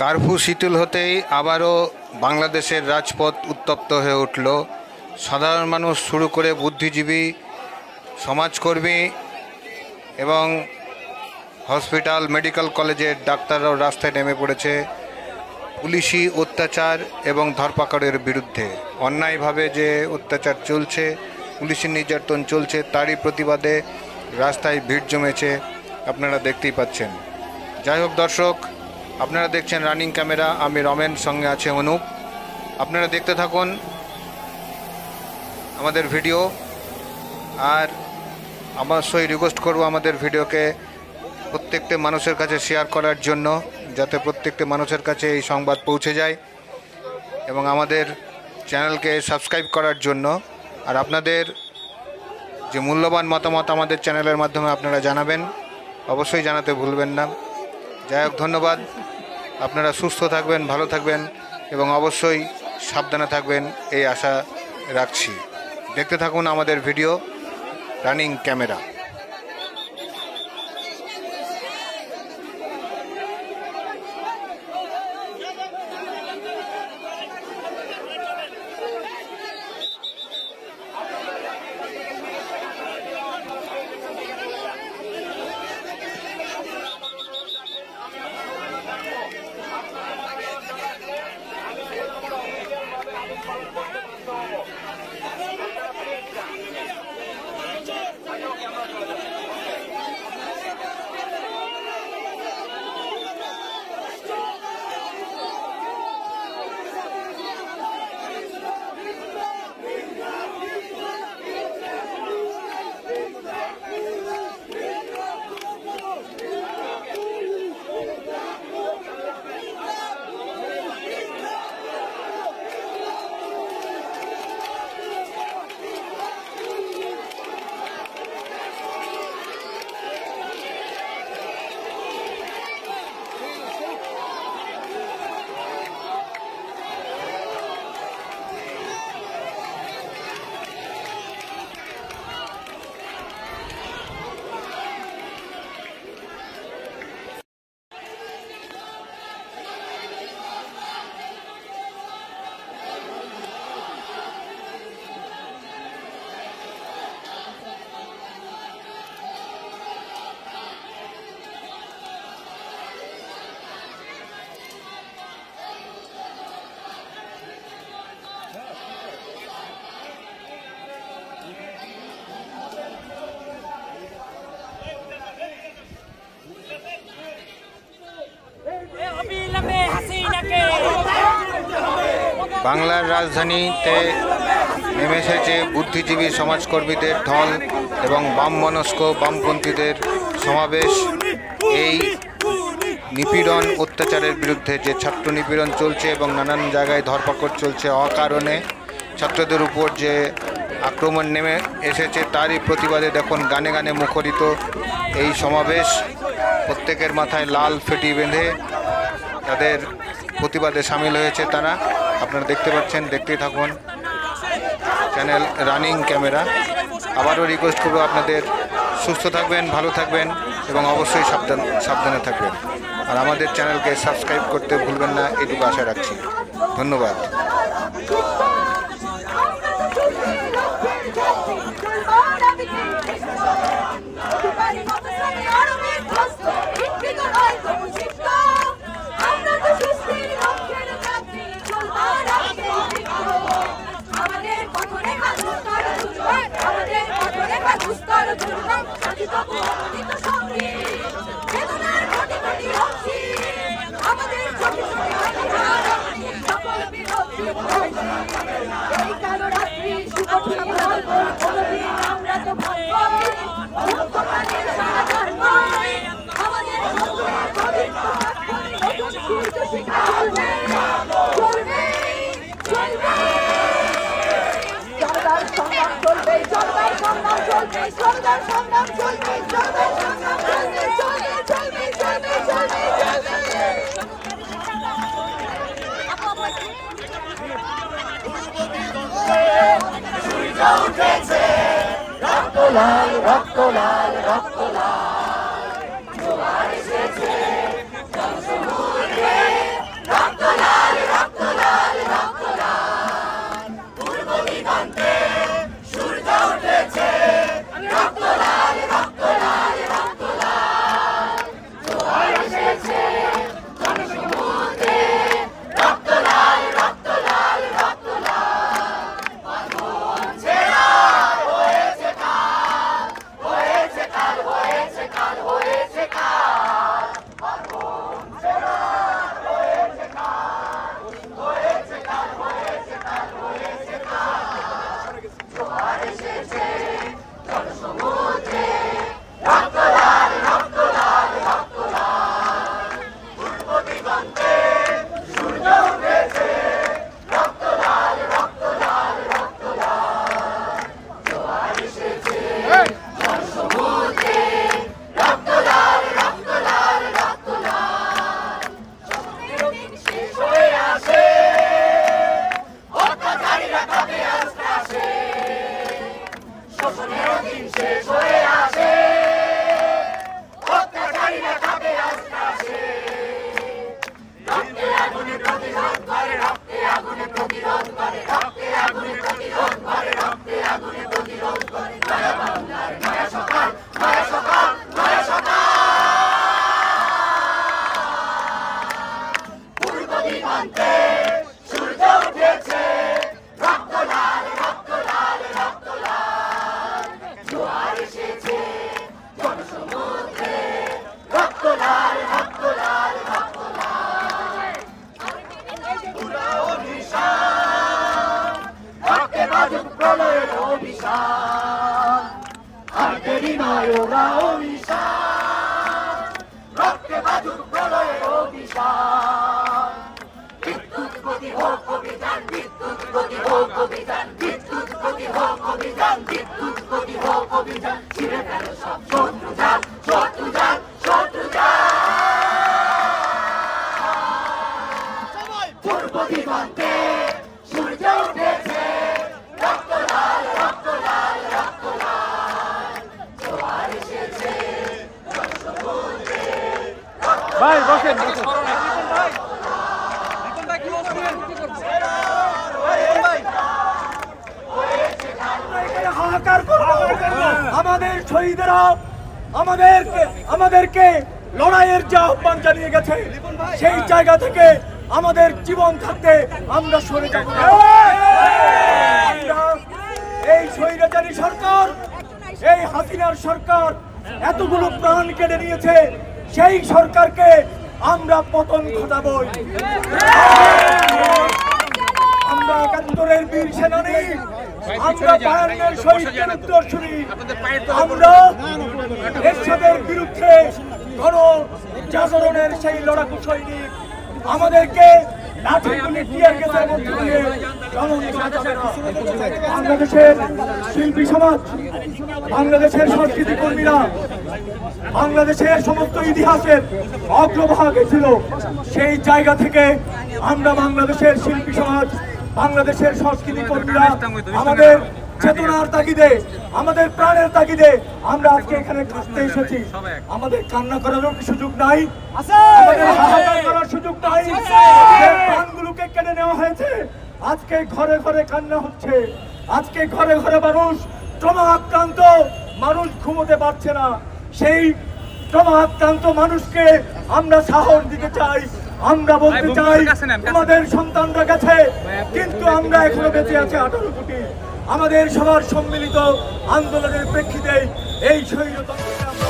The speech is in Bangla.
কার্ফু শিথিল হতেই আবারও বাংলাদেশের রাজপথ উত্তপ্ত হয়ে উঠল। সাধারণ মানুষ শুরু করে বুদ্ধিজীবী, সমাজকর্মী এবং হসপিটাল, মেডিকেল কলেজের ডাক্তাররাও রাস্তায় নেমে পড়েছে পুলিশি অত্যাচার এবং ধরপাকড়ের বিরুদ্ধে। অন্যায়ভাবে যে অত্যাচার চলছে, পুলিশি নির্যাতন চলছে, তারই প্রতিবাদে রাস্তায় ভিড় জমেছে, আপনারা দেখতেই পাচ্ছেন। যাই হোক দর্শক, আপনারা দেখছেন রানিং ক্যামেরা, আমি রমেন, সঙ্গে আছে অনুপ। আপনারা দেখতে থাকুন আমাদের ভিডিও, আর অবশ্যই রিকোয়েস্ট করব আমাদের ভিডিওকে প্রত্যেকটা মানুষের কাছে শেয়ার করার জন্য, যাতে প্রত্যেকটা মানুষের কাছে এই সংবাদ পৌঁছে যায়, এবং আমাদের চ্যানেলকে সাবস্ক্রাইব করার জন্য। আর আপনাদের যে মূল্যবান মতামত আমাদের চ্যানেলের মাধ্যমে আপনারা জানাবেন, অবশ্যই জানাতে ভুলবেন না। যাই হোক, ধন্যবাদ। আপনারা সুস্থ থাকবেন, ভালো থাকবেন এবং অবশ্যই সাবধানে থাকবেন, এই আশা রাখছি। দেখতে থাকুন আমাদের ভিডিও রানিং ক্যামেরা। বাংলার রাজধানীতে নেমে এসেছে বুদ্ধিজীবী সমাজকর্মীদের ঢল এবং বামমনস্ক বামপন্থীদের সমাবেশ। এই নিপীড়ন, অত্যাচারের বিরুদ্ধে, যে ছাত্র নিপীড়ন চলছে এবং নানান জায়গায় ধরপাকড় চলছে অকারণে, ছাত্রদের উপর যে আক্রমণ নেমে এসেছে, তারই প্রতিবাদে দেখুন গানে গানে মুখরিত এই সমাবেশ। প্রত্যেকের মাথায় লাল ফেটি বেঁধে তাদের প্রতিবাদে সামিল হয়েছে তারা। আপনারা দেখতে পাচ্ছেন, দেখতেই থাকুন চ্যানেল রানিং ক্যামেরা। আবারও রিকোয়েস্ট করবো আপনাদের সুস্থ থাকবেন, ভালো থাকবেন এবং অবশ্যই সাবধানে থাকবেন। আর আমাদের চ্যানেলকে সাবস্ক্রাইব করতে ভুলবেন না, এটুকু আশা রাখছি। ধন্যবাদ। রক্তলাল রক্তলাল রক্তলাল জোয়ার এসেছে জনসমুদ্রে দিগন্তে সূর্য উঠেছে রক্ত লাল রক্ত লাল রক্ত লাল জোয়ার এসেছে জনসমুদ্রে রক্ত লাল রক্ত লাল রক্ত লাল বাঁধন ছেঁড়া হয়েছে কাল হয়েছে কাল হয়েছে কাল হয়েছে কাল বাঁধন ছেঁড়া হয়েছে কাল হয়েছে কাল হয়েছে কাল হয়েছে কাল জোয়ার এসেছে জনসমুদ্রে রক্ত লাল রক্ত লাল রক্ত লাল পূর্ব দিগন্তে সূর্য উঠেছে রক্ত লাল রক্ত লাল রক্ত লাল জোয়ার এসেছে জনসমুদ্রে রক্ত লাল রক্ত লাল রক্ত লাল স্বপ্নের দিন শেষ হয়ে আসে অত্যাচারীরা কাঁপে আস্তে আসে শোষণের দিন শেষ হয়ে আসে অত্যাচারীরা কাঁপে আস্তে আসে রক্তে আগুনে প্রতিরোধ করে রক্তে আগুনে প্রতিরোধ করে রক্তে আগুনে প্রতিরোধ করে রক্তে আগুনে প্রতিরোধ করে নয়া বাংলার নয়া সকাল নয়া সকাল নয়া সকাল পূর্ব দিগন্তে সূর্য উঠেছে রক্ত লাল রক্ত লাল রক্ত লাল জোয়ার এসেছে জনসমুদ্রে রক্ত লাল রক্ত লাল রক্ত লাল উড়াও নিশান রক্তে বাজুক প্রলয়ের অভিশান আর দেরি নয় ওরাও নিশান রক্তে বাজুক প্রলয়ের অভিশান বিদ্যুৎ গতি হোক অভিযান বিদ্যুৎ গতি হোক অভিযান বিদ্যুৎ গতি হোক অভিযান বিদ্যুৎ গতি হোক অভিযান ছিঁড়ে ফেল সব শত্রু জাল শত্রু জাল শত্রু জাল পূর্ব দিগন্তে সূর্য উঠেছে রক্ত লাল রক্ত লাল রক্ত লাল জোয়ার এসেছে জনসমুদ্রে ভাই বসেন হাহাকার করব আমাদের শহীদেরা আমাদেরকে লড়াইয়ের যে আহ্বান জানিয়ে গেছে সেই জায়গা থেকে আমাদের জীবন থাকতে আমরা সরে যাব না। আমরা এই স্বৈরাচারী সরকার এই হাসিনার সরকার এতগুলো প্রাণ কেড়ে নিয়েছে সেই সরকারকে আমরা পতন ঘটাবই। আমরা ৭১-এর বীর সেনানী আমরা ৫২-এর শহীদদের উত্তরসূরি আমরা এরশাদের বিরুদ্ধে গণজাগরণের সেই লড়াকু সৈনিক আমাদেরকে লাঠি গুলি টিয়ার গ্যাসের মধ্যে দিয়ে দমন করা যাবে না। বাংলাদেশের শিল্পী সমাজ বাংলাদেশের সংস্কৃতি কর্মীরা বাংলাদেশের সমস্ত ইতিহাসের অগ্রভাগে ছিল সেই জায়গা থেকে আমরা বাংলাদেশের শিল্পী সমাজ বাংলাদেশের সংস্কৃতি কর্মীরা আমাদের চেতনার তাগিদে আমাদের প্রাণের তাগিদে আমরা আজকে এখানে থাকতে এসেছি। আমাদের কান্না করারও কি সুযোগ নাই? আমাদের হাহাকার করার সুযোগ নাই? প্রাণগুলোকে কেড়ে নেওয়া হয়েছে। আজকে ঘরে ঘরে কান্না হচ্ছে। আজকে ঘরে ঘরে মানুষ ট্রমা আক্রান্ত, মানুষ ঘুমোতে পারছে না। সেই ট্রমা আক্রান্ত মানুষকে আমরা সাহস দিতে চাই। আমরা বলতে চাই আমাদের সন্তানরা গেছে কিন্তু আমরা এখনো বেঁচে আছি 18 কোটি। আমাদের সবার সম্মিলিত আন্দোলনের প্রেক্ষিতে এই স্বৈরতন্ত্রকে আমরা